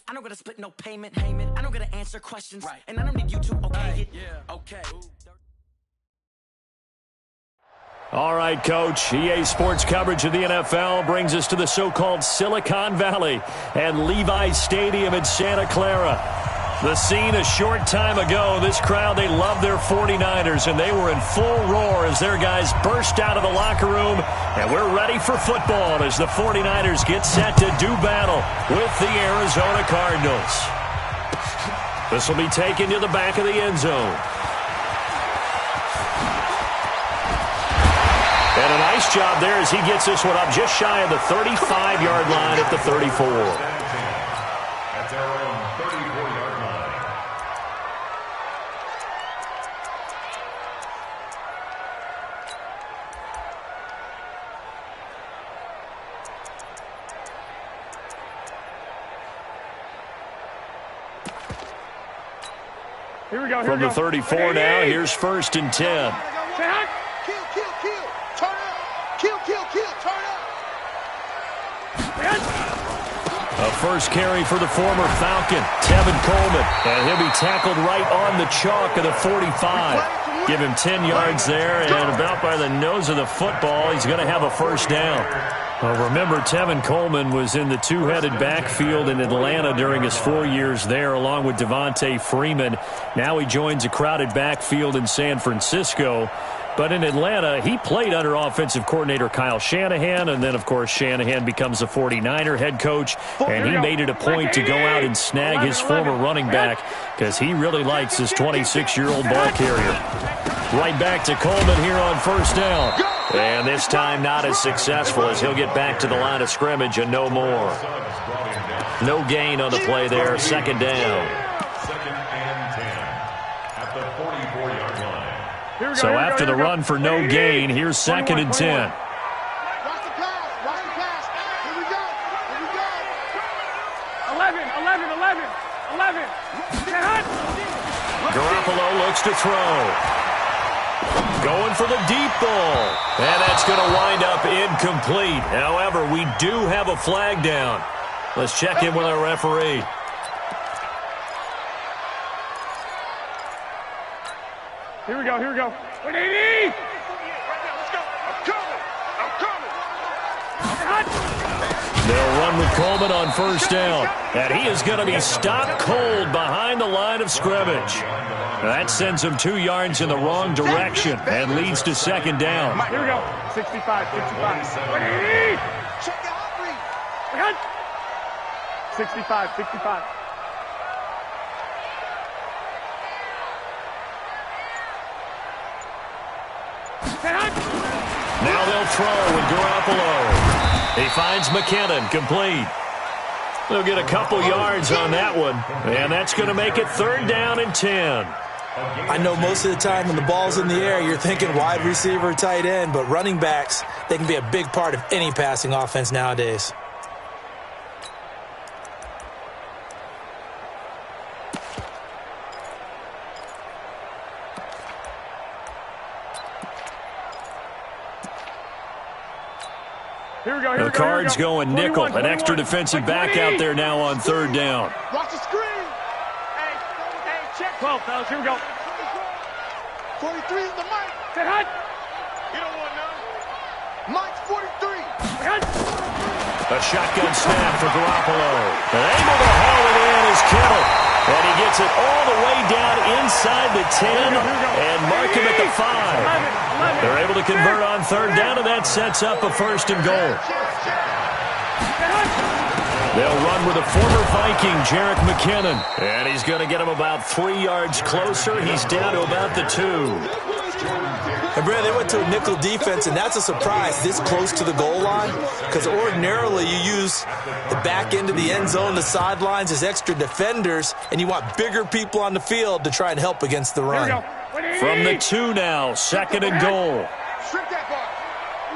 I don't gotta split no payment. I don't gotta answer questions. Right. And I don't need you to okay it. Yeah. Okay. All right, Coach. EA Sports coverage of the NFL brings us to the so-called Silicon Valley and Levi's Stadium in Santa Clara. The scene a short time ago, this crowd, they love their 49ers, and they were in full roar as their guys burst out of the locker room, and we're ready for football as the 49ers get set to do battle with the Arizona Cardinals. This will be taken to the back of the end zone. And a nice job there as he gets this one up just shy of the 35-yard line at the 34. That's our own 34-yard line. Here we go. From the 34 now, here's 1st and 10. A first carry for the former Falcon, Tevin Coleman. And he'll be tackled right on the chalk of the 45. Give him 10 yards there, and about by the nose of the football, he's going to have a first down. Well, remember, Tevin Coleman was in the two-headed backfield in Atlanta during his 4 years there, along with Devontae Freeman. Now he joins a crowded backfield in San Francisco. But in Atlanta, he played under offensive coordinator Kyle Shanahan, and then, of course, Shanahan becomes a 49er head coach, and he made it a point to go out and snag his former running back because he really likes his 26-year-old ball carrier. Right back to Coleman here on first down. And this time not as successful as he'll get back to the line of scrimmage and no more. No gain on the play there, second down. So after the run for no gain, here's 2nd and 10. Watch the pass. Here we go. 11. Garoppolo looks to throw. Going for the deep ball. And that's going to wind up incomplete. However, we do have a flag down. Let's check in with our referee. Here we go. 180! They'll run with Coleman on first down. And he is going to be stopped cold behind the line of scrimmage. That sends him 2 yards in the wrong direction and leads to second down. Here we go. 65. 180! 65. Now they'll throw with Garoppolo. He finds McKinnon, complete. They'll get a couple yards on that one, and that's going to make it 3rd down and 10. I know most of the time when the ball's in the air, you're thinking wide receiver, tight end, but running backs, they can be a big part of any passing offense nowadays. The Cards going nickel. An extra defensive back out there now on 3rd down. Watch the screen. Hey, check 12, fellas. Here we go. 43 is the mic. Say hi. You don't want none. Mike's 43. A shotgun snap for Garoppolo. And able to haul it in is Kittle. And he gets it all the way down inside the 10 and mark him at the 5. They're able to convert on 3rd down, and that sets up a 1st and goal. They'll run with a former Viking, Jerick McKinnon. And he's going to get him about 3 yards closer. He's down to about the 2. And, Brad, they went to a nickel defense, and that's a surprise this close to the goal line because ordinarily you use the back end of the end zone, the sidelines as extra defenders, and you want bigger people on the field to try and help against the run. From the 2 now, 2nd and goal. Strip that ball.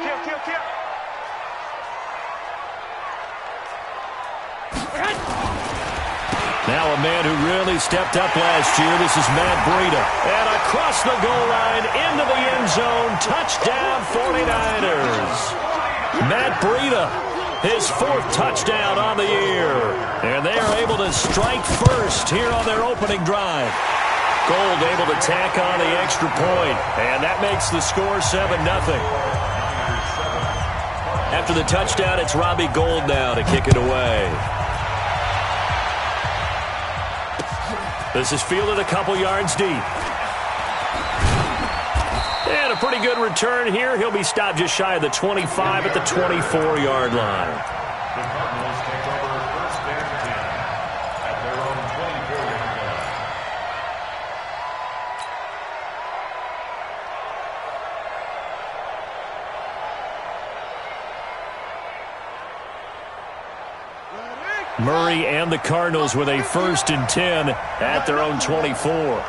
Kill. Now a man who really stepped up last year. This is Matt Breida. And across the goal line, into the end zone. Touchdown 49ers. Matt Breida his 4th touchdown on the year. And they are able to strike first here on their opening drive. Gold able to tack on the extra point, and that makes the score 7-0. After the touchdown, it's Robbie Gould now to kick it away. This is fielded a couple yards deep. And a pretty good return here. He'll be stopped just shy of the 25 at the 24-yard line. The Cardinals take over 1st and 10 at their own 24-yard line. Murray and the Cardinals with a 1st and 10 at their own 24.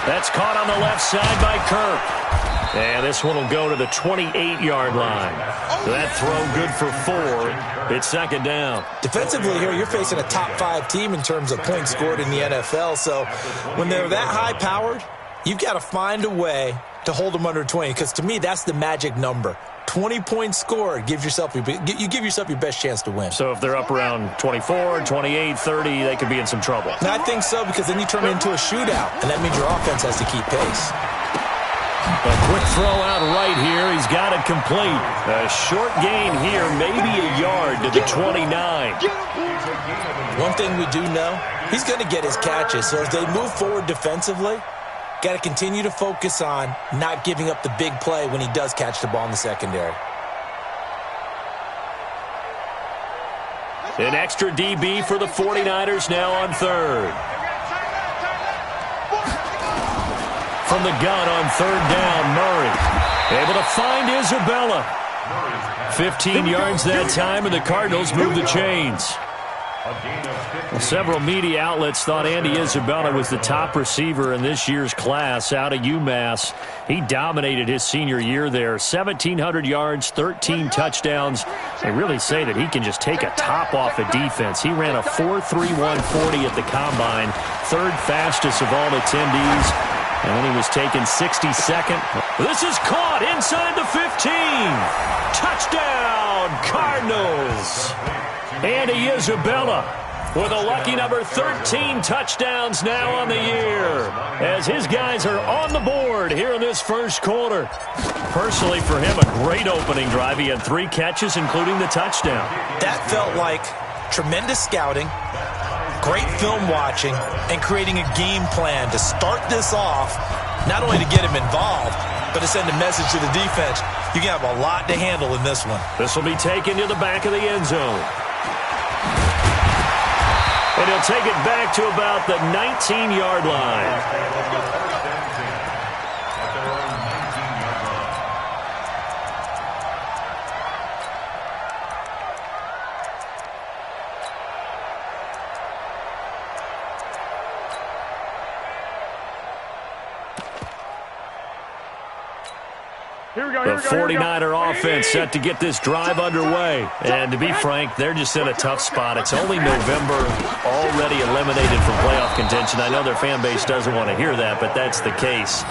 That's caught on the left side by Kirk. And this one will go to the 28-yard line. So that throw good for 4. It's 2nd down. Defensively here, you're facing a top 5 team in terms of points scored in the NFL. So when they're that high-powered, you've got to find a way to hold them under 20. Because to me, that's the magic number. 20 points scored, you give yourself your best chance to win. So if they're up around 24, 28, 30, they could be in some trouble. And I think so, because then you turn it into a shootout, and that means your offense has to keep pace. A quick throw out right here. He's got it complete. A short gain here, maybe a yard to the 29. One thing we do know, he's going to get his catches. So as they move forward defensively, got to continue to focus on not giving up the big play when he does catch the ball in the secondary. An extra DB for the 49ers now on 3rd. From the gun on 3rd down, Murray able to find Isabella. 15 yards that time, and the Cardinals move the chains. Several media outlets thought Andy Isabella was the top receiver in this year's class out of UMass. He dominated his senior year there. 1,700 yards, 13 touchdowns. They really say that he can just take a top off a defense. He ran a 4.31 40 at the Combine, 3rd fastest of all attendees. And then he was taken 62nd. This is caught inside the 15. Touchdown, Cardinals. Andy Isabella with a lucky number 13 touchdowns now on the year, as his guys are on the board here in this 1st quarter. Personally, for him, a great opening drive. He had 3 catches, including the touchdown. That felt like tremendous scouting, great film watching, and creating a game plan to start this off, not only to get him involved, but to send a message to the defense. You can have a lot to handle in this one. This will be taken to the back of the end zone. And he'll take it back to about the 19-yard line. The 49er offense set to get this drive underway. And to be frank, they're just in a tough spot. It's only November, already eliminated from playoff contention. I know their fan base doesn't want to hear that, but that's the case.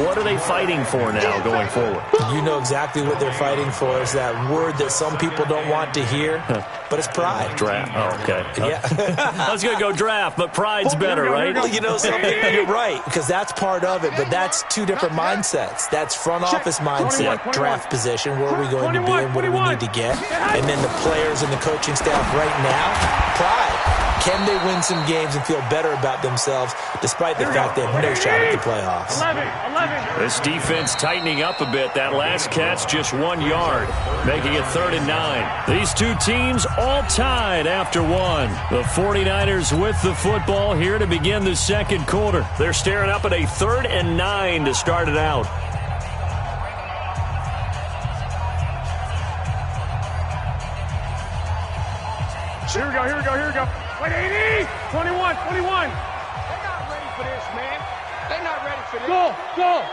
What are they fighting for now going forward? You know exactly what they're fighting for. Is that word that some people don't want to hear, but it's pride. Draft. Oh, okay. Yeah. I was going to go draft, but pride's better, right? Well, you know something? You're right, because that's part of it, but that's 2 different mindsets. That's front office mindset, draft position, where are we going to be and what do we need to get? And then the players and the coaching staff right now, pride. Can they win some games and feel better about themselves despite the fact they have no shot at the playoffs? 11. This defense tightening up a bit. That last catch just 1 yard, making it 3rd and 9. These two teams all tied after 1. The 49ers with the football here to begin the 2nd quarter. They're staring up at a 3rd and 9 to start it out. Here we go. Wait, 80! 21. They're not ready for this, man. They're not ready for this. Go!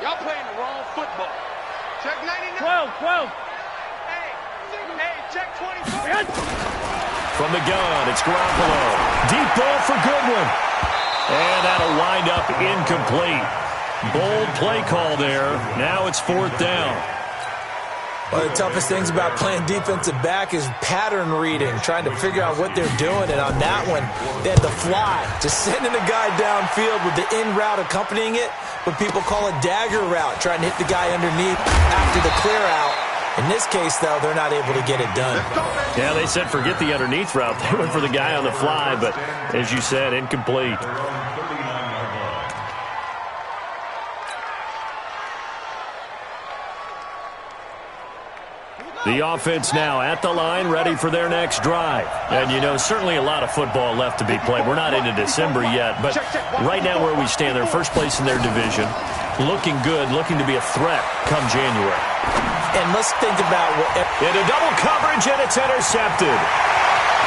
Y'all playing the wrong football. Check 99. 12. Hey, check 24. From the gun, it's Garoppolo. Deep ball for Goodwin. And that'll wind up incomplete. Bold play call there. Now it's 4th down. One of the toughest things about playing defensive back is pattern reading, trying to figure out what they're doing. And on that one, they had the fly, just sending a guy downfield with the in route accompanying it, what people call a dagger route, trying to hit the guy underneath after the clear out. In this case, though, they're not able to get it done. Yeah, they said forget the underneath route. They went for the guy on the fly, but as you said, incomplete. The offense now at the line, ready for their next drive. And, you know, certainly a lot of football left to be played. We're not into December yet, but right now where we stand, they're first place in their division, looking good, looking to be a threat come January. And let's think about what... Into double coverage, and it's intercepted.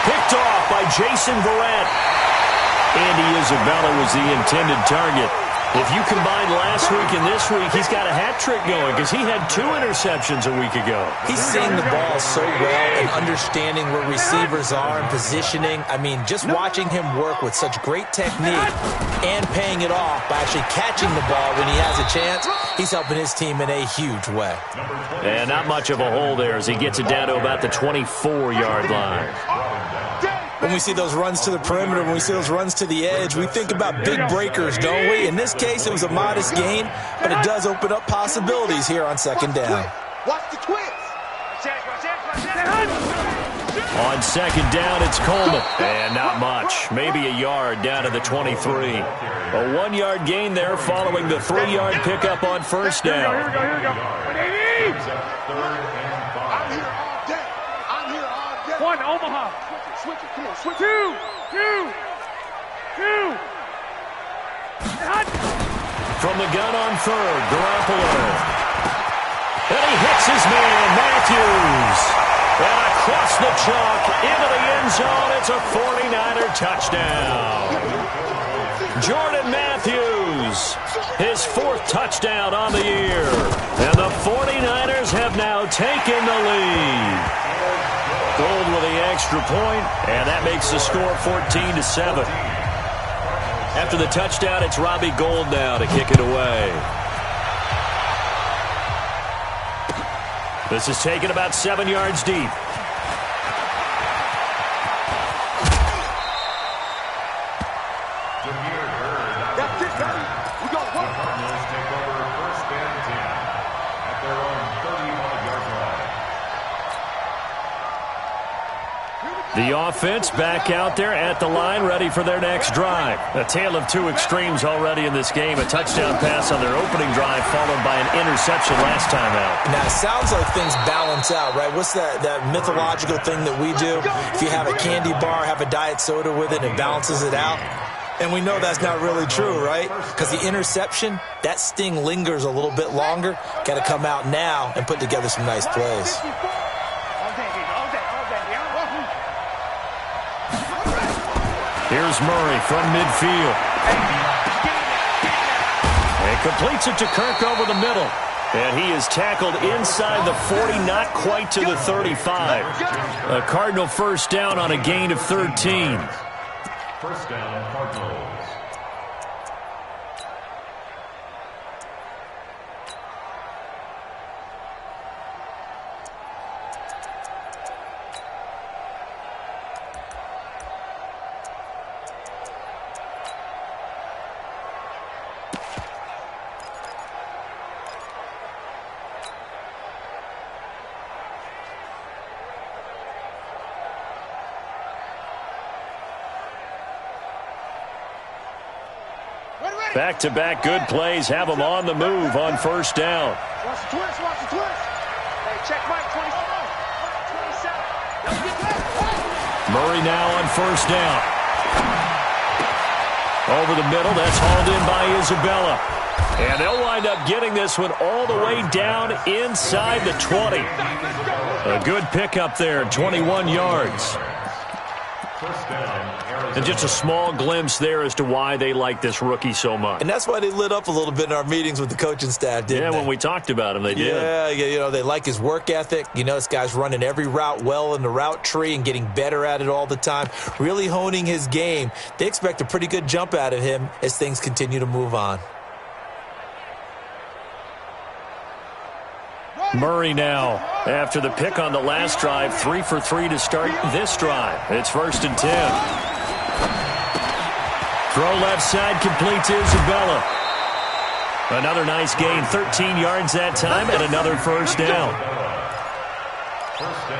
Picked off by Jason Verrett. Andy Isabella was the intended target. If you combine last week and this week, he's got a hat trick going because he had 2 interceptions a week ago. He's seeing the ball so well and understanding where receivers are and positioning. I mean, just watching him work with such great technique and paying it off by actually catching the ball when he has a chance, he's helping his team in a huge way. And not much of a hole there as he gets it down to about the 24-yard line. When we see those runs to the perimeter, when we see those runs to the edge, we think about big breakers, don't we? In this case, it was a modest gain, but it does open up possibilities here on second down. Watch the twist. On second down, it's Coleman. And not much. Maybe a yard down to the 23. A 1-yard gain there following the 3-yard pickup on first down. Here we go. I'm here all day. One, Omaha. Switch it, come on, switch it. Two. From the gun on third, Garoppolo. And he hits his man, Matthews. And across the chalk, into the end zone, it's a 49er touchdown. Jordan Matthews, his 4th touchdown on the year. And the 49ers have now taken the lead. Gold with the extra point, and that makes the score 14-7. After the touchdown, it's Robbie Gould now to kick it away. This is taken about 7 yards deep. That's it, baby. We got one. The Cardinals take over first and 10 at their own 31-yard line. The offense back out there at the line, ready for their next drive. A tale of 2 extremes already in this game. A touchdown pass on their opening drive, followed by an interception last time out. Now, it sounds like things balance out, right? What's that mythological thing that we do? If you have a candy bar, have a diet soda with it, it balances it out. And we know that's not really true, right? Because the interception, that sting lingers a little bit longer. Got to come out now and put together some nice plays. Here's Murray from midfield. And completes it to Kirk over the middle. And he is tackled inside the 40, not quite to the 35. A Cardinal first down on a gain of 13. First down, Cardinals. Back-to-back good plays have them on the move on first down. Watch the twist. Hey, check right, 27. Murray now on first down. Over the middle, that's hauled in by Isabella. And they'll wind up getting this one all the way down inside the 20. A good pickup there, 21 yards. First down, Arizona. And just a small glimpse there as to why they like this rookie so much. And that's why they lit up a little bit in our meetings with the coaching staff, didn't they? Yeah, when we talked about him, they did. Yeah, you know, they like his work ethic. You know, this guy's running every route well in the route tree and getting better at it all the time, really honing his game. They expect a pretty good jump out of him as things continue to move on. Murray now, after the pick on the last drive, 3 for 3 to start this drive. It's 1st and 10. Throw left side, complete to Isabella. Another nice gain, 13 yards that time, and another first down.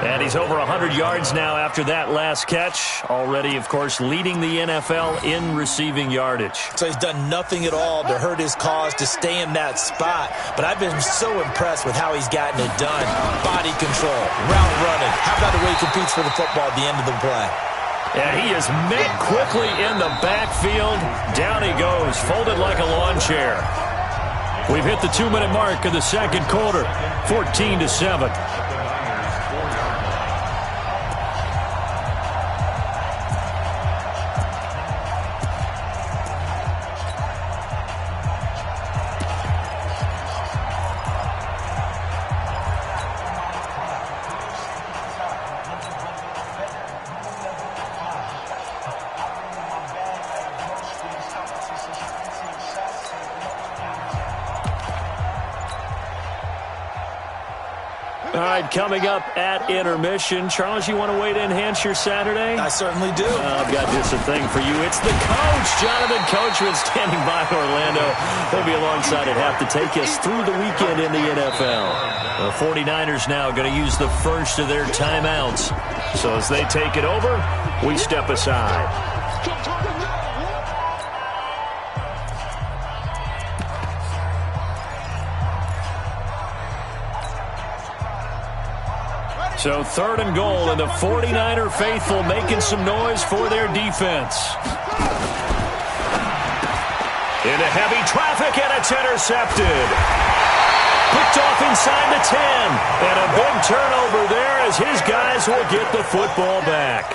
And he's over 100 yards now after that last catch. Already, of course, leading the NFL in receiving yardage. So he's done nothing at all to hurt his cause to stay in that spot. But I've been so impressed with how he's gotten it done. Body control, route running. How about the way he competes for the football at the end of the play? And he is met quickly in the backfield. Down he goes, folded like a lawn chair. We've hit the 2-minute mark of the second quarter, 14-7. All right, coming up at intermission. Charles, you want to wait to enhance your Saturday? I certainly do. I've got just a thing for you. It's the coach, Jonathan Coachman, standing by Orlando. He'll be alongside at half to take us through the weekend in the NFL. The 49ers now going to use the first of their timeouts. So as they take it over, we step aside. So 3rd and goal, and the 49er faithful making some noise for their defense. Into heavy traffic, and it's intercepted. Picked off inside the 10. And a big turnover there as his guys will get the football back.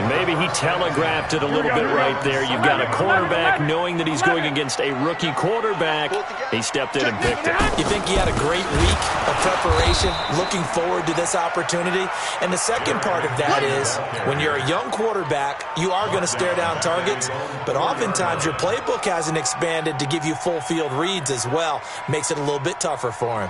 Maybe he telegraphed it a little bit right there. You've got a cornerback knowing that he's going against a rookie quarterback. He stepped in and picked it. You think he had a great week of preparation, looking forward to this opportunity? And the second part of that is, when you're a young quarterback, you are going to stare down targets, but oftentimes your playbook hasn't expanded to give you full field reads as well. Makes it a little bit tougher for him.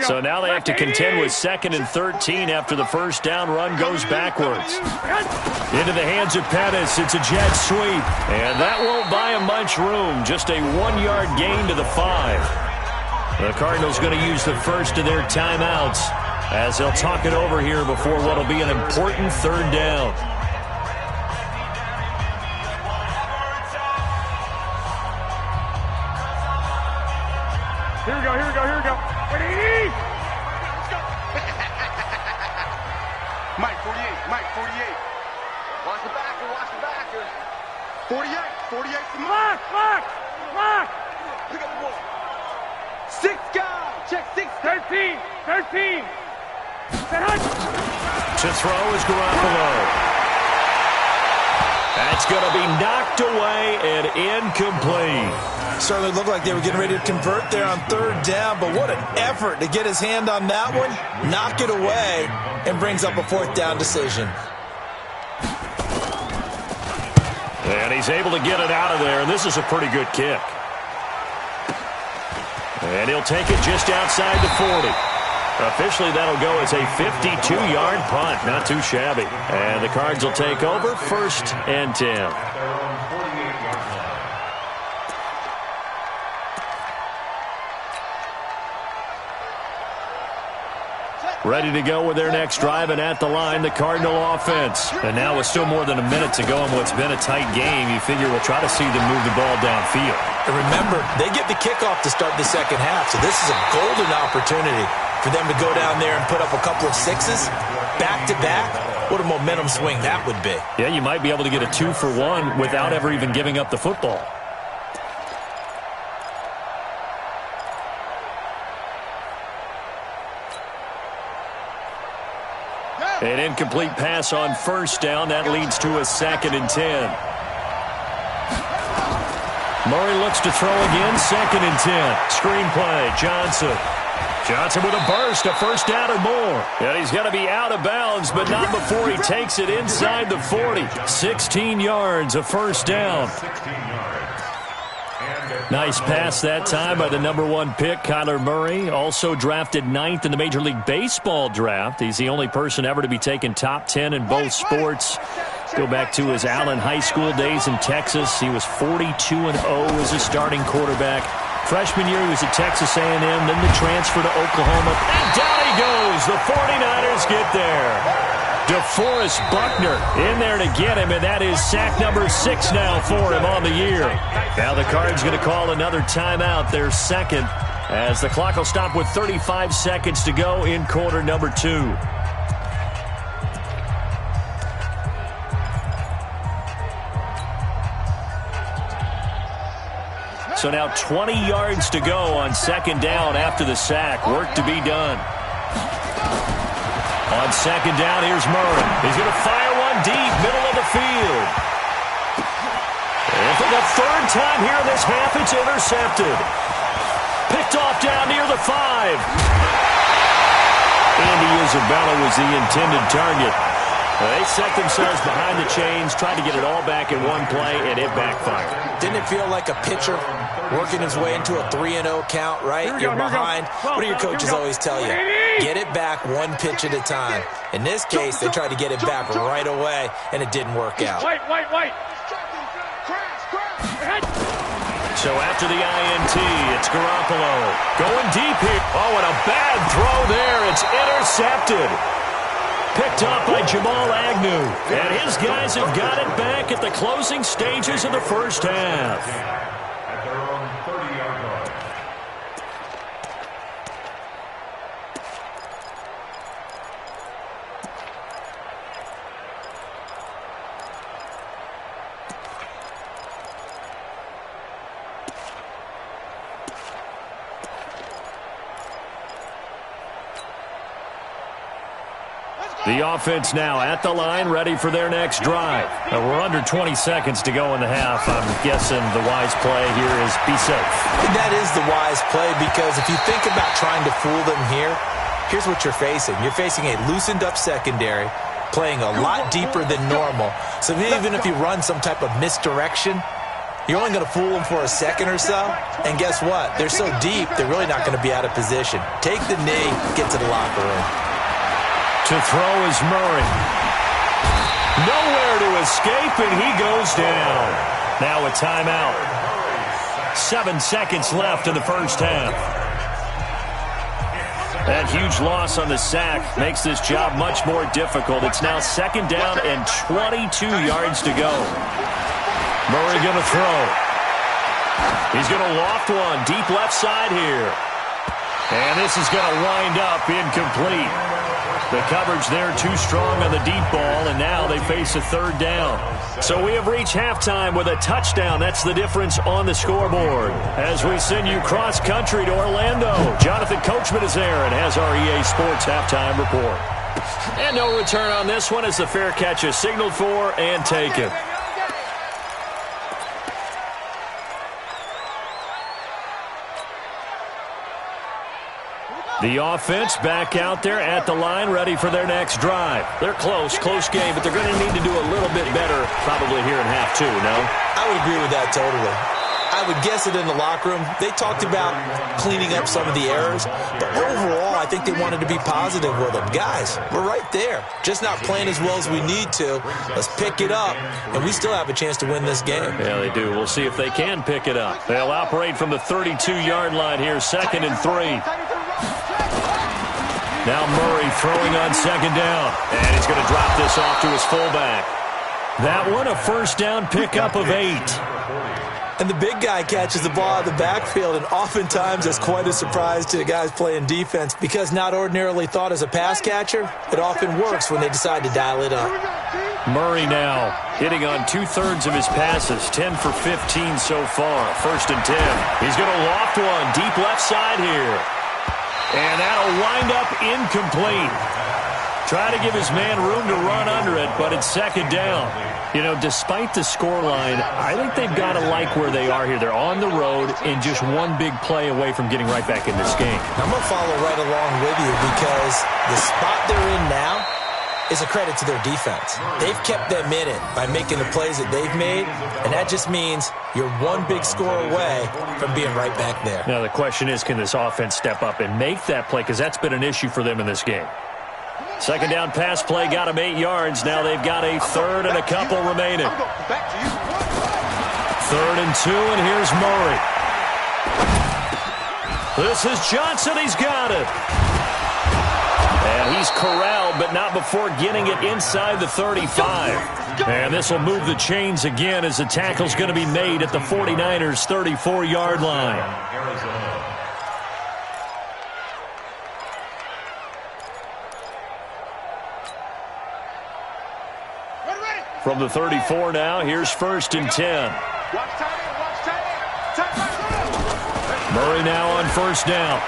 So now they have to contend with 2nd and 13 after the first down run goes backwards. Into the hands of Pettis. It's a jet sweep. And that won't buy him much room. Just a 1-yard gain to the 5. The Cardinals going to use the first of their timeouts as they'll talk it over here before what will be an important 3rd down. Here we go, here we go, here we go. Ready? Mike 48, Mike 48. Watch the backer, watch the backer. 48 to Mike. Lock. Pick up the ball. 6 guys, check 6. 13. To throw is Garoppolo. That's going to be knocked away and incomplete. Certainly looked like they were getting ready to convert there on 3rd down, but what an effort to get his hand on that one, knock it away, and brings up a 4th down decision. And he's able to get it out of there, and this is a pretty good kick. And he'll take it just outside the 40. Officially, that'll go as a 52-yard punt. Not too shabby. And the Cards will take over, 1st and 10. Ready to go with their next drive, and at the line, the Cardinal offense. And now with still more than a minute to go in what's been a tight game, you figure we'll try to see them move the ball downfield. And remember, they get the kickoff to start the second half, so this is a golden opportunity for them to go down there and put up a couple of 6s back-to-back. What a momentum swing that would be. Yeah, you might be able to get a 2-for-1 without ever even giving up the football. An incomplete pass on 1st down. That leads to a 2nd and 10. Murray looks to throw again. 2nd and 10. Screenplay. Johnson with a burst. A 1st down or more. And he's going to be out of bounds, but not before he takes it inside the 40. 16 yards. A 1st down. 16 yards. And Nice pass that time by the #1 pick, Kyler Murray. Also drafted 9th in the Major League Baseball draft. He's the only person ever to be taken top 10 in both sports. Go back to his Allen High School days in Texas. He was 42-0 as a starting quarterback. Freshman year, he was at Texas A&M, then the transfer to Oklahoma. And down he goes. The 49ers get there. DeForest Buckner in there to get him, and that is sack number 6 now for him on the year. Now the Cards going to call another timeout, their second, as the clock will stop with 35 seconds to go in quarter number 2. So now 20 yards to go on second down after the sack. Work to be done. On second down, here's Murray. He's going to fire one deep, middle of the field. And for the third time here in this half, it's intercepted. Picked off down near the 5. Andy Isabella was the intended target. They set themselves behind the chains, tried to get it all back in one play, and it backfired. Didn't it feel like a pitcher working his way into a 3-0 count, right? You're behind. What do your coaches always tell you? Get it back one pitch at a time. In this case, they tried to get it back right away, and it didn't work out. Wait. So after the INT, it's Garoppolo. Going deep here. Oh, and a bad throw there. It's intercepted. Picked up by Jamal Agnew. And his guys have got it back at the closing stages of the first half. At their own 30-yard line. The offense now at the line, ready for their next drive. We're under 20 seconds to go in the half. I'm guessing the wise play here is be safe. And that is the wise play, because if you think about trying to fool them here, here's what you're facing. You're facing a loosened up secondary, playing a lot deeper than normal. So even if you run some type of misdirection, you're only going to fool them for a second or so. And guess what? They're so deep, they're really not going to be out of position. Take the knee, get to the locker room. To throw is Murray. Nowhere to escape, and he goes down. Now a timeout. 7 seconds left in the first half. That huge loss on the sack makes this job much more difficult. It's now second down and 22 yards to go. Murray going to throw. He's going to loft one deep left side here. And this is going to wind up incomplete. The coverage there too strong on the deep ball, and now they face a third down. So we have reached halftime with a touchdown. That's the difference on the scoreboard. As we send you cross-country to Orlando, Jonathan Coachman is there and has our EA Sports halftime report. And no return on this one as the fair catch is signaled for and taken. The offense back out there at the line, ready for their next drive. They're close game, but they're going to need to do a little bit better probably here in half two, no? I would agree with that totally. I would guess it in the locker room. They talked about cleaning up some of the errors, but overall, I think they wanted to be positive with them. Guys, we're right there. Just not playing as well as we need to. Let's pick it up, and we still have a chance to win this game. Yeah, they do. We'll see if they can pick it up. They'll operate from the 32-yard line here, 2nd and 3. Now Murray throwing on second down, and he's going to drop this off to his fullback. That one, a first down pickup of 8. And the big guy catches the ball out of the backfield, and oftentimes that's quite a surprise to the guys playing defense, because not ordinarily thought as a pass catcher, it often works when they decide to dial it up. Murray now hitting on 2/3 of his passes, 10 for 15 so far. 1st and 10. He's going to loft one deep left side here. And that'll wind up incomplete. Try to give his man room to run under it, but it's 2nd down. You know, despite the scoreline, I think they've got to like where they are here. They're on the road and just one big play away from getting right back in this game. I'm going to follow right along with you, because the spot they're in now, is a credit to their defense. They've kept them in it by making the plays that they've made, and that just means you're one big score away from being right back there. Now the question is, can this offense step up and make that play? Because that's been an issue for them in this game. Second down pass play got them 8 yards. Now they've got a third and a couple remaining. 3rd and 2, and here's Murray. This is Johnson. He's got it. And he's corralled, but not before getting it inside the 35. And this will move the chains again as the tackle's going to be made at the 49ers' 34-yard line. From the 34 now, here's 1st and 10. Murray now on 1st down.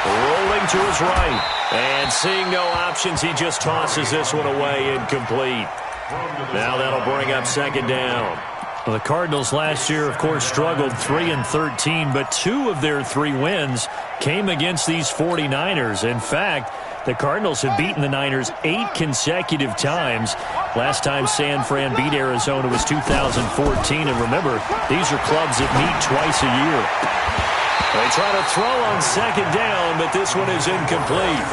Rolling to his right. And seeing no options, he just tosses this one away, incomplete. Now that'll bring up 2nd down. Well, the Cardinals last year, of course, struggled 3-13, but 2 of their 3 wins came against these 49ers. In fact, the Cardinals have beaten the Niners 8 consecutive times. Last time San Fran beat Arizona was 2014. And remember, these are clubs that meet twice a year. They try to throw on 2nd down, but this one is incomplete.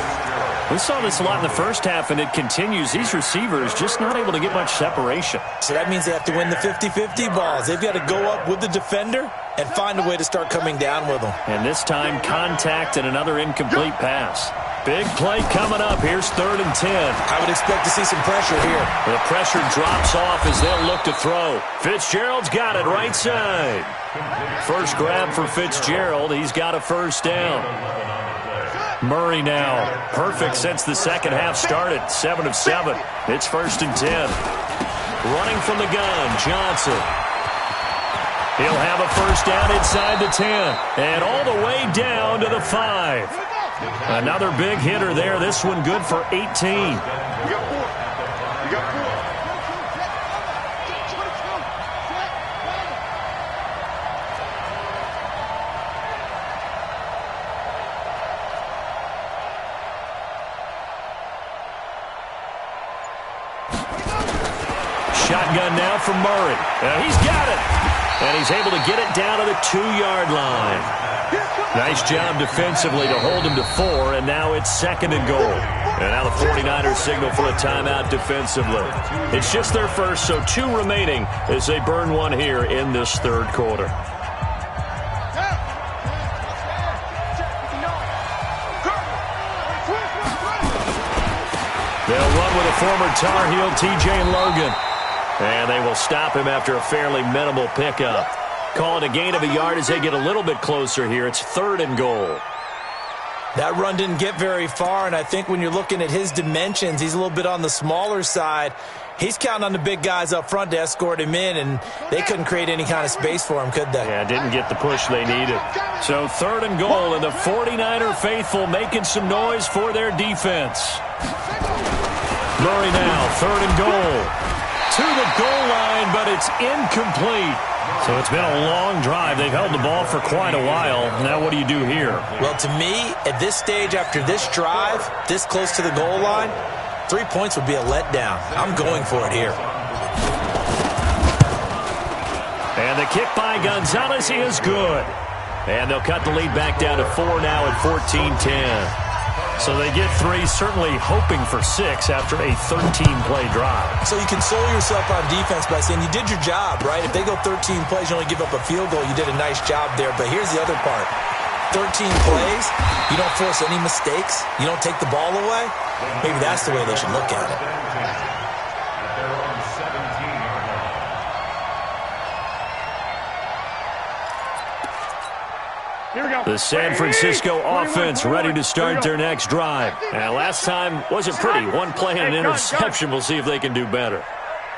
We saw this a lot in the first half, and it continues. These receivers just not able to get much separation. So that means they have to win the 50-50 balls. They've got to go up with the defender and find a way to start coming down with them. And this time, contact and another incomplete pass. Big play coming up. Here's 3rd and 10. I would expect to see some pressure here. The pressure drops off as they'll look to throw. Fitzgerald's got it right side. First grab for Fitzgerald. He's got a 1st down. Murray now. Perfect since the second half started. 7 of 7. It's 1st and 10. Running from the gun, Johnson. He'll have a 1st down inside the 10. And all the way down to the 5. Another big hitter there. This one good for 18. Shotgun now from Murray. He's got it. And he's able to get it down to the 2-yard line. Nice job defensively to hold him to 4, and now it's 2nd and goal. And now the 49ers signal for a timeout defensively. It's just their first, so 2 remaining as they burn one here in this 3rd quarter. They'll run with a former Tar Heel, T.J. Logan. And they will stop him after a fairly minimal pickup. Call it a gain of a yard as they get a little bit closer here. It's 3rd and goal. That run didn't get very far, and I think when you're looking at his dimensions, he's a little bit on the smaller side. He's counting on the big guys up front to escort him in, and they couldn't create any kind of space for him, could they? Yeah, didn't get the push they needed. So 3rd and goal, and the 49er faithful making some noise for their defense. Murray now, 3rd and goal. To the goal line, but it's incomplete. So it's been a long drive. They've held the ball for quite a while. Now what do you do here? Well, to me, at this stage, after this drive, this close to the goal line, 3 points would be a letdown. I'm going for it here. And the kick by Gonzalez is good. And they'll cut the lead back down to 4 now at 14-10. So they get 3, certainly hoping for 6 after a 13-play drive. So you console yourself on defense by saying you did your job, right? If they go 13 plays, you only give up a field goal, you did a nice job there. But here's the other part. 13 plays, you don't force any mistakes, you don't take the ball away. Maybe that's the way they should look at it. The San Francisco offense ready to start their next drive. And last time wasn't pretty. One play and an interception. We'll see if they can do better.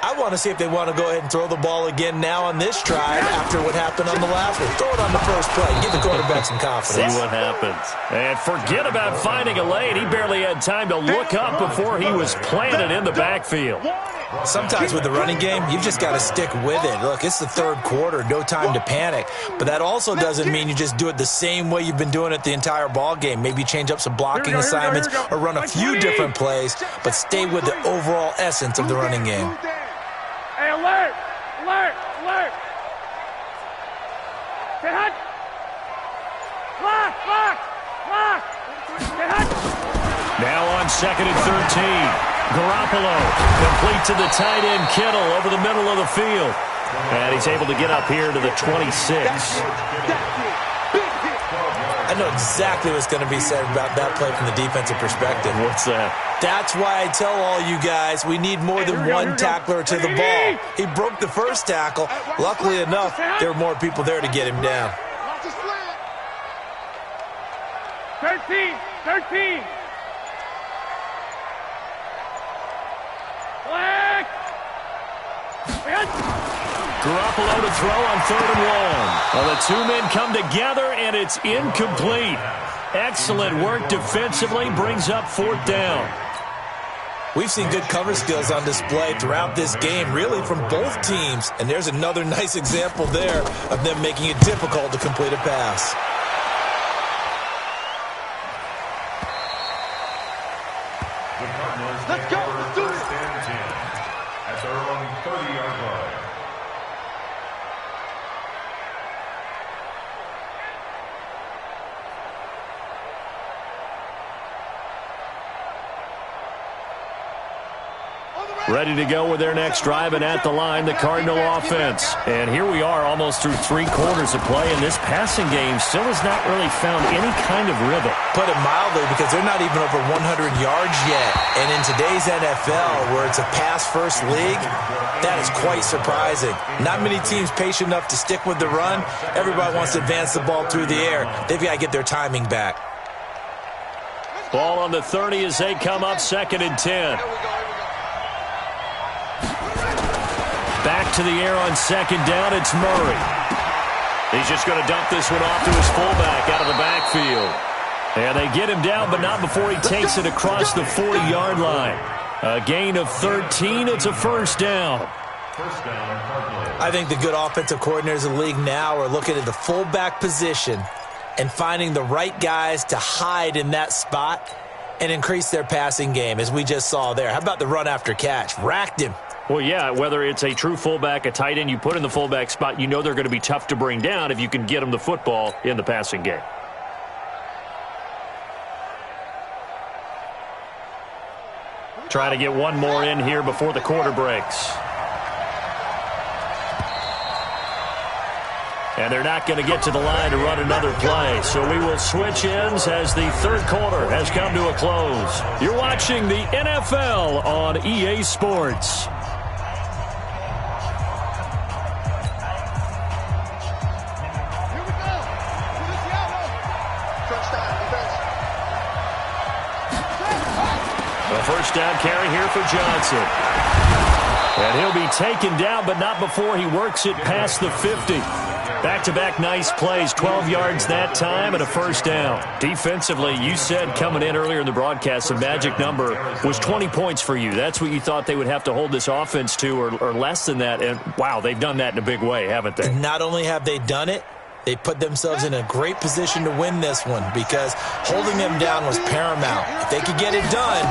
I want to see if they want to go ahead and throw the ball again now on this drive after what happened on the last one. Throw it on the first play. Give the quarterback some confidence. See what happens. And forget about finding a lane. He barely had time to look up before he was planted in the backfield. Sometimes with the running game, you've just got to stick with it. Look, it's the third quarter. No time to panic. But that also doesn't mean you just do it the same way you've been doing it the entire ball game. Maybe change up some blocking assignments or run a few different plays, but stay with the overall essence of the running game. Hey, alert! Alert! Alert! Get hot! Lock! Lock! Lock! Get hot! Now on 2nd and 13. Garoppolo complete to the tight end Kittle over the middle of the field. And he's able to get up here to the 26. I know exactly what's going to be said about that play from the defensive perspective. What's that? That's why I tell all you guys we need more than one tackler to the ball. He broke the first tackle. Luckily enough, there were more people there to get him down. 13! 13! Black! Garoppolo to throw on 3rd and long. Well, the two men come together, and it's incomplete. Excellent work defensively, brings up 4th down. We've seen good cover skills on display throughout this game, really from both teams. And there's another nice example there of them making it difficult to complete a pass. Let's go. Let's do it. At their own 30-yard line. Ready to go with their next drive, and at the line, the Cardinal offense. And here we are almost through 3 quarters of play, and this passing game still has not really found any kind of rhythm. Put it mildly, because they're not even over 100 yards yet. And in today's NFL, where it's a pass-first league, that is quite surprising. Not many teams patient enough to stick with the run. Everybody wants to advance the ball through the air. They've got to get their timing back. Ball on the 30 as they come up 2nd and 10. Back to the air on 2nd down, it's Murray. He's just going to dump this one off to his fullback out of the backfield. And they get him down, but not before he takes it across the 40-yard line. A gain of 13, it's a 1st down. I think the good offensive coordinators in the league now are looking at the fullback position and finding the right guys to hide in that spot and increase their passing game, as we just saw there. How about the run after catch? Racked him. Well, yeah, whether it's a true fullback, a tight end you put in the fullback spot, you know they're going to be tough to bring down if you can get them the football in the passing game. Trying to get one more in here before the quarter breaks. And they're not going to get to the line to run another play. So we will switch ends as the 3rd quarter has come to a close. You're watching the NFL on EA Sports. A 1st down carry here for Johnson. And he'll be taken down, but not before he works it past the 50. Back-to-back nice plays, 12 yards that time and a 1st down. Defensively, you said coming in earlier in the broadcast, the magic number was 20 points for you. That's what you thought they would have to hold this offense to, or less than that. And, wow, they've done that in a big way, haven't they? Not only have they done it, they put themselves in a great position to win this one, because holding them down was paramount. If they could get it done,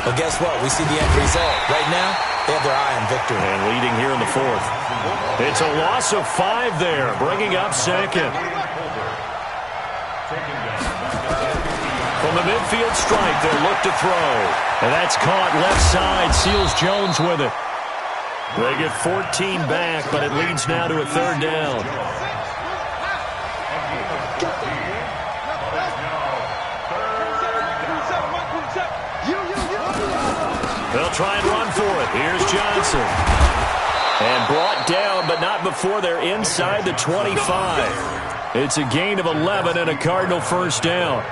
well, guess what? We see the end result. Right now, they have their eye on victory. And leading here in the 4th. It's a loss of 5 there, bringing up 2nd. From the midfield strike, they'll look to throw. And that's caught left side, Seals Jones with it. They get 14 back, but it leads now to a 3rd down. They'll try and run for it. Here's Johnson. And brought down, but not before they're inside the 25. It's a gain of 11 and a Cardinal 1st down.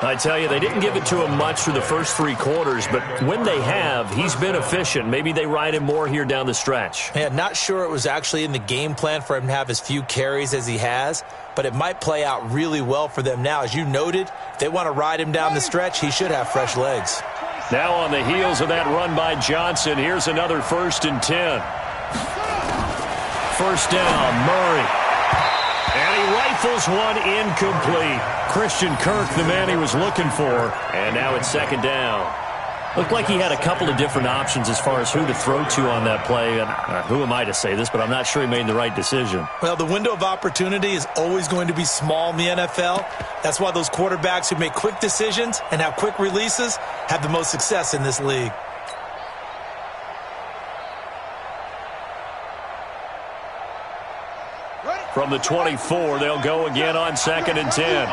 I tell you, they didn't give it to him much through the first 3 quarters, but when they have, he's been efficient. Maybe they ride him more here down the stretch. Yeah, not sure it was actually in the game plan for him to have as few carries as he has, but it might play out really well for them now. As you noted, if they want to ride him down the stretch, he should have fresh legs. Now on the heels of that run by Johnson, here's another 1st and 10. First down, Murray. And he rifles one incomplete. Christian Kirk, the man he was looking for. And now it's 2nd down. Looked like he had a couple of different options as far as who to throw to on that play. And who am I to say this, but I'm not sure he made the right decision. Well, the window of opportunity is always going to be small in the NFL. That's why those quarterbacks who make quick decisions and have quick releases have the most success in this league. From the 24, they'll go again on 2nd and 10.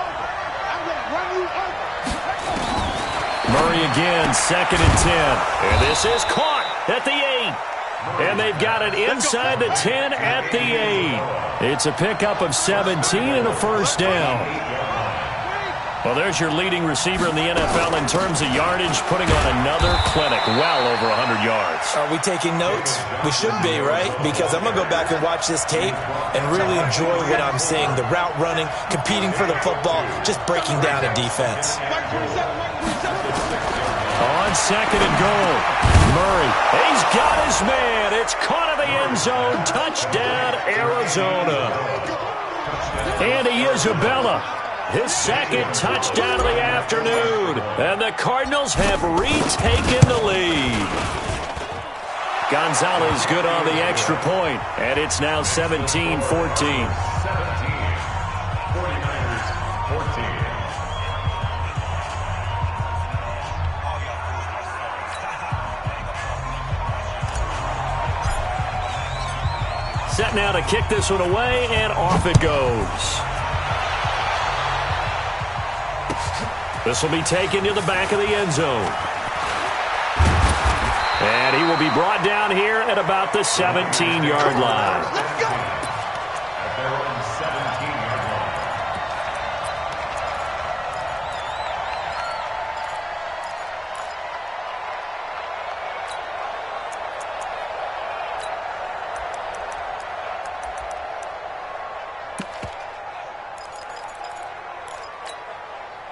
Murray again, 2nd and 10. And this is caught at the 8. And they've got it inside the 10 at the 8. It's a pickup of 17 and a 1st down. Well, there's your leading receiver in the NFL in terms of yardage, putting on another clinic, well over 100 yards. Are we taking notes? We should be, right? Because I'm going to go back and watch this tape and really enjoy what I'm seeing. The route running, competing for the football, just breaking down a defense. On 2nd and goal, Murray. He's got his man. It's caught in the end zone. Touchdown, Arizona. Andy Isabella. His 2nd touchdown of the afternoon. And the Cardinals have retaken the lead. Gonzalez good on the extra point. And it's now 17-14. 49ers 14. Set now to kick this one away, and off it goes. This will be taken to the back of the end zone. And he will be brought down here at about the 17-yard line. At their own 17-yard line.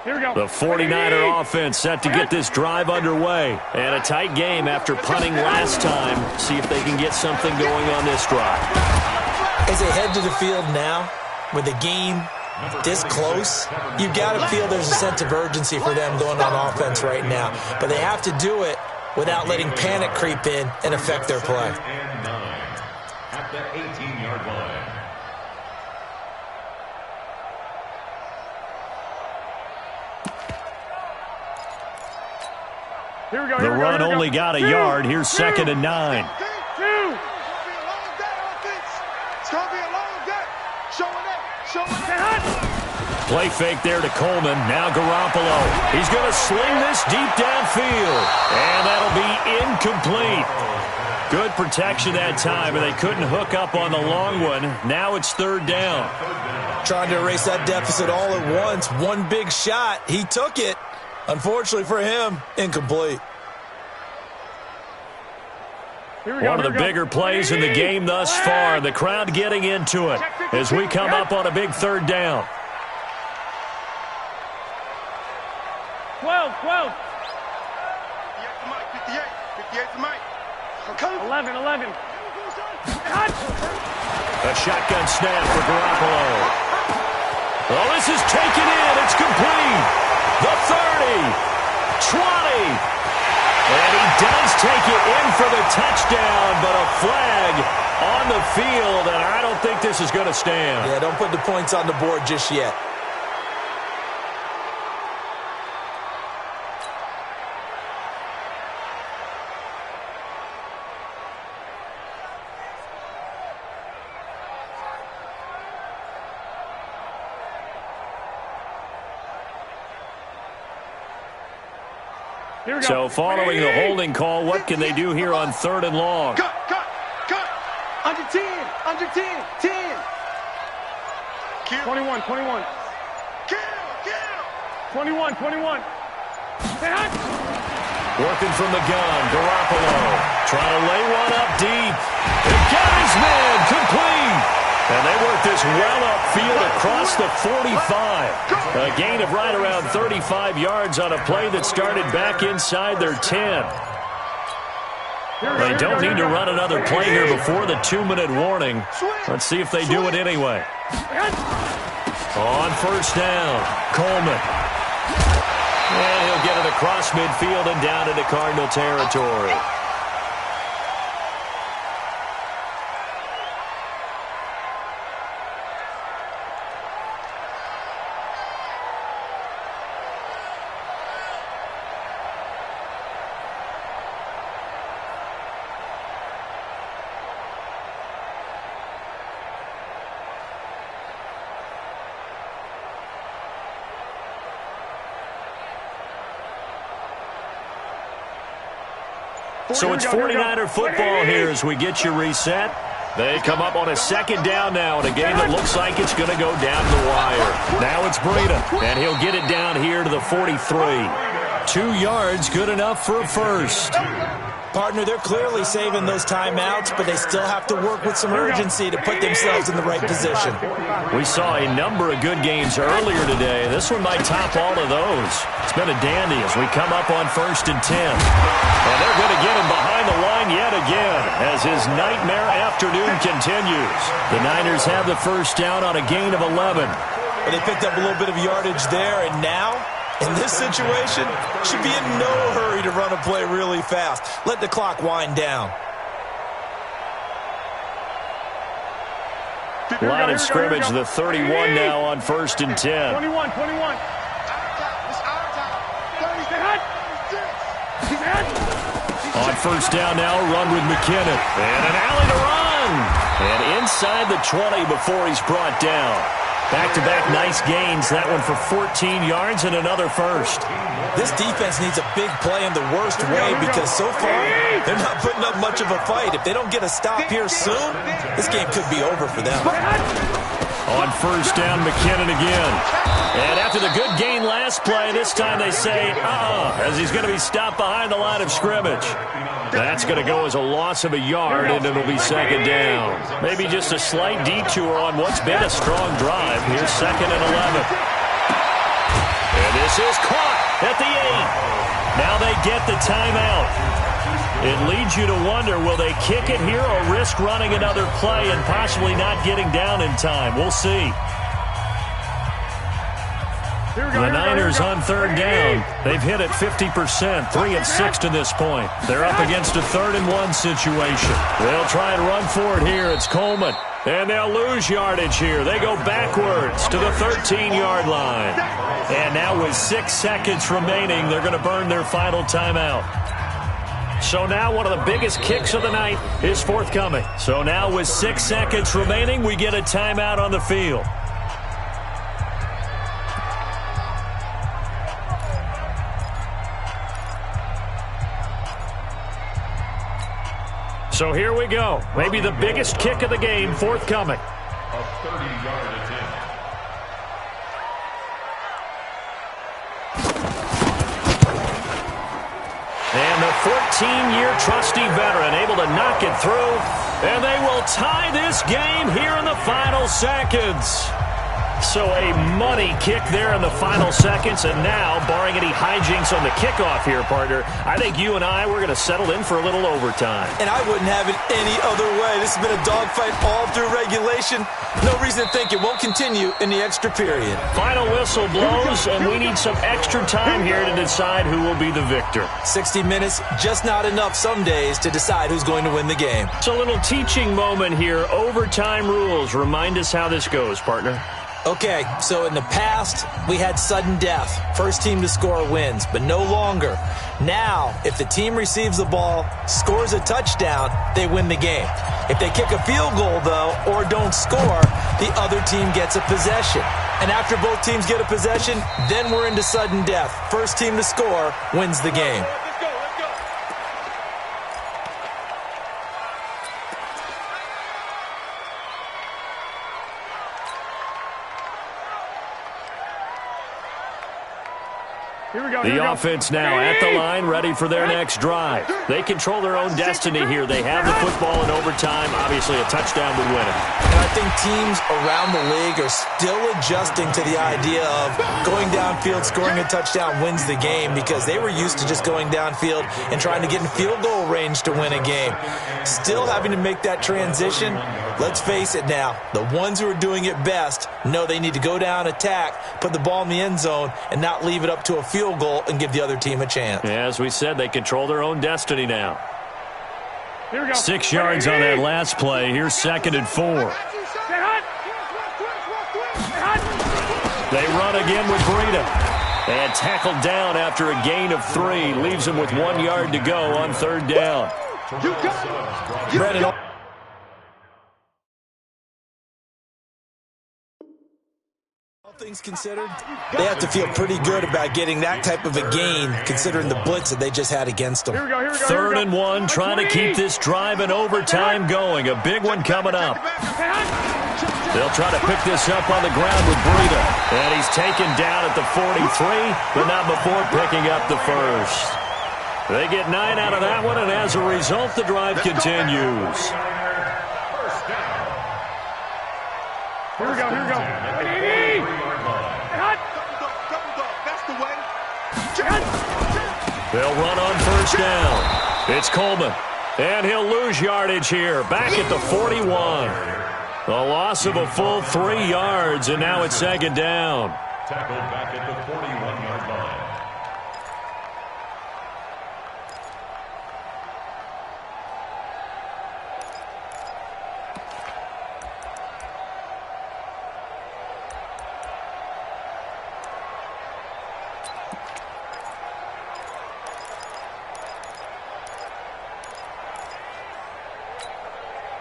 Here we go. The 49er offense set to get this drive underway. And a tight game after punting last time. See if they can get something going on this drive. As they head to the field now, with the game this close, you've got to feel there's a sense of urgency for them going on offense right now. But they have to do it without letting panic creep in and affect their play. And 9 at the 18-yard line. Here we go. The run only got a yard. Here's 2nd and 9. Play fake there to Coleman. Now Garoppolo. He's going to sling this deep downfield. And that'll be incomplete. Good protection that time, and they couldn't hook up on the long one. Now it's 3rd down. Trying to erase that deficit all at once. One big shot. He took it. Unfortunately for him, incomplete. One of the bigger plays in the game thus far. The crowd getting into it as we come up on a big 3rd down. 12. 11. A shotgun snap for Garoppolo. Oh, this is taken in. It's complete. The 30. 20. And he does take it in for the touchdown, but a flag on the field, and I don't think this is going to stand. Yeah, don't put the points on the board just yet. So following the holding call, what can they do here on 3rd and long? Cut. Under 10. 10. 21. 21. Working from the gun, Garoppolo trying to lay one up deep. And got his man complete. And they work this well upfield across the 45. A gain of right around 35 yards on a play that started back inside their 10. They don't need to run another play here before the 2-minute warning. Let's see if they do it anyway. On first down, Coleman. And he'll get it across midfield and down into Cardinal territory. So it's 49er football here as we get you reset. They come up on a second down now in a game that looks like it's going to go down the wire. Now it's Breida, and he'll get it down here to the 43. 2 yards, good enough for a first. Partner, they're clearly saving those timeouts, but they still have to work with some urgency to put themselves in the right position. We saw a number of good games earlier today. This one might top all of those. It's been a dandy as we come up on 1st and 10. And they're going to get him behind the line yet again as his nightmare afternoon continues. The Niners have the first down on a gain of 11. They picked up a little bit of yardage there, and now, in this situation, should be in no hurry to run a play really fast. Let the clock wind down. Line of scrimmage, the 31 now on 1st and 10. 21. On first down now, run with McKinnon. And an alley to run. And inside the 20 before he's brought down. Back-to-back nice gains. That one for 14 yards and another first. This defense needs a big play in the worst way because so far they're not putting up much of a fight. If they don't get a stop here soon, this game could be over for them. On first down, McKinnon again. And after the good gain last play, this time they say, as he's going to be stopped behind the line of scrimmage. That's going to go as a loss of a yard, and it'll be second down. Maybe just a slight detour on what's been a strong drive. Here's 2nd and 11. And this is caught at the 8. Now they get the timeout. It leads you to wonder, will they kick it here or risk running another play and possibly not getting down in time? We'll see. The Niners on 3rd down. They've hit it 50%, 3 of 6 to this point. They're up against a 3rd and 1 situation. They'll try and run for it here. It's Coleman. And they'll lose yardage here. They go backwards to the 13-yard line. And now with 6 seconds remaining, they're going to burn their final timeout. So now one of the biggest kicks of the night is forthcoming. So now with 6 seconds remaining, we get a timeout on the field. So here we go. Maybe the biggest kick of the game forthcoming. A 30-yard attempt. And the 14-year trusty veteran able to knock it through. And they will tie this game here in the final seconds. So a money kick there in the final seconds. And now, barring any hijinks on the kickoff here, partner, I think you and I, we're going to settle in for a little overtime. And I wouldn't have it any other way. This has been a dogfight all through regulation. No reason to think it won't continue in the extra period. Final whistle blows, and we need some extra time here to decide who will be the victor. 60 minutes, just not enough some days to decide who's going to win the game. So a little teaching moment here. Overtime rules. Remind us how this goes, partner. Okay, so in the past, we had sudden death. First team to score wins, but no longer. Now, if the team receives the ball, scores a touchdown, they win the game. If they kick a field goal, though, or don't score, the other team gets a possession. And after both teams get a possession, then we're into sudden death. First team to score wins the game. The offense now at the line, ready for their next drive. They control their own destiny here. They have the football in overtime. Obviously, a touchdown would win it. And I think teams around the league are still adjusting to the idea of going downfield, scoring a touchdown wins the game, because they were used to just going downfield and trying to get in field goal range to win a game. Still having to make that transition. Let's face it now, the ones who are doing it best know they need to go down, attack, put the ball in the end zone, and not leave it up to a field goal and give the other team a chance. Yeah, as we said, they control their own destiny now. Here we go. 6 yards on that last play. Here's 2nd and 4. They run again with Breida. And tackled down after a gain of 3. Leaves him with 1 yard to go on 3rd down. Brandon, all things considered, they have to feel pretty good about getting that type of a gain, considering the blitz that they just had against them. 3rd and 1, trying to keep this drive in overtime going. A big one coming up. They'll try to pick this up on the ground with Breida. And he's taken down at the 43, but not before picking up the first. They get 9 out of that one, and as a result, the drive continues. Here we go. They'll run on 1st down. It's Coleman, and he'll lose yardage here, back at the 41. A loss of a full 3 yards, and now it's 2nd down. Tackled back at the 41-yard line.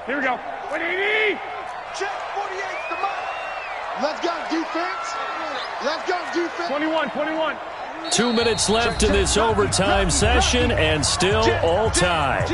Here we go. 180. Check 48, the mark. Let's go, defense. Let's go, defense. 21. 2 minutes left in this overtime session, and still all tied.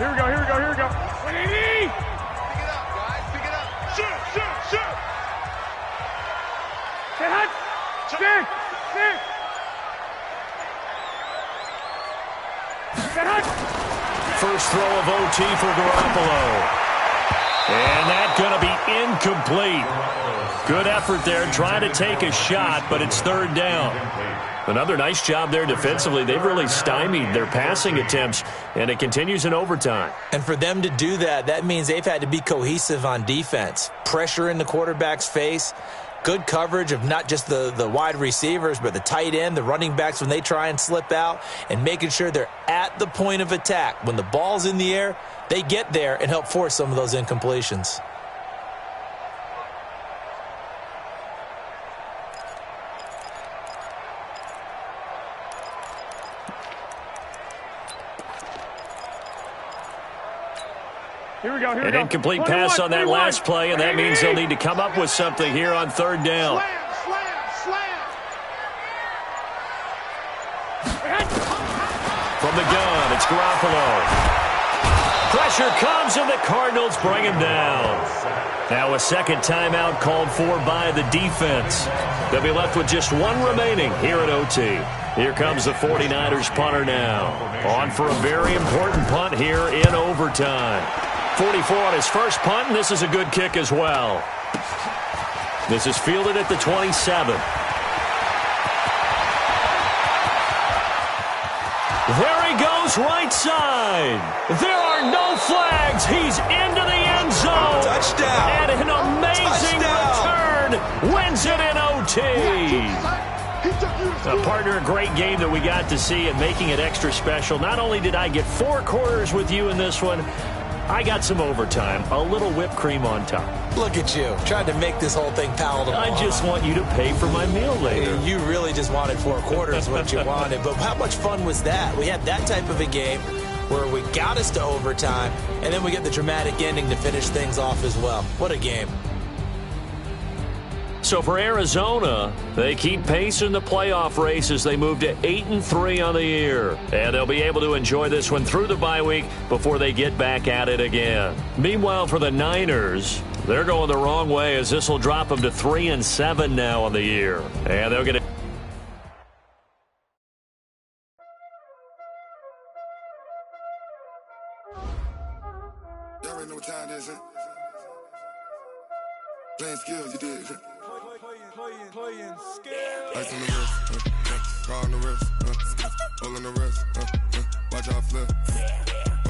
Here we go. 180. Pick it up, guys. Pick it up. Shoot. Stay hot. Stick. Stay hot. First throw of OT for Garoppolo. And that's going to be incomplete. Good effort there, trying to take a shot, but it's 3rd down. Another nice job there defensively. They've really stymied their passing attempts, and it continues in overtime. And for them to do that, that means they've had to be cohesive on defense. Pressure in the quarterback's face, good coverage of not just the wide receivers, but the tight end, the running backs when they try and slip out, and making sure they're at the point of attack. When the ball's in the air, they get there and help force some of those incompletions. Here we go. An incomplete pass on that last play, and that means they'll need to come up with something here on 3rd down. Slam. From the gun, it's Garoppolo. Pressure comes, and the Cardinals bring him down. Now a 2nd timeout called for by the defense. They'll be left with just 1 remaining here at OT. Here comes the 49ers punter now. On for a very important punt here in overtime. 44 on his first punt, and this is a good kick as well. This is fielded at the 27. There he goes, right side. There are no flags. He's into the end zone. Touchdown. And an amazing return. Wins it in OT. Partner, a great game that we got to see and making it extra special. Not only did I get 4 quarters with you in this one, I got some overtime, a little whipped cream on top. Look at you, trying to make this whole thing palatable. I just want you to pay for my meal later. You really just wanted 4 quarters, what you wanted. But how much fun was that? We had that type of a game. where we got us to overtime, and then we get the dramatic ending to finish things off as well. What a game. So for Arizona, they keep pace in the playoff race as they move to 8-3 on the year. And they'll be able to enjoy this one through the bye week before they get back at it again. Meanwhile, for the Niners, they're going the wrong way as this will drop them to 3-7 now on the year. And they'll get it. Y'all already know what time it is, huh? Playing skills, you did, huh? Playing skills. Ice on the wrist, car on the wrist, hole in the wrist, watch out flip.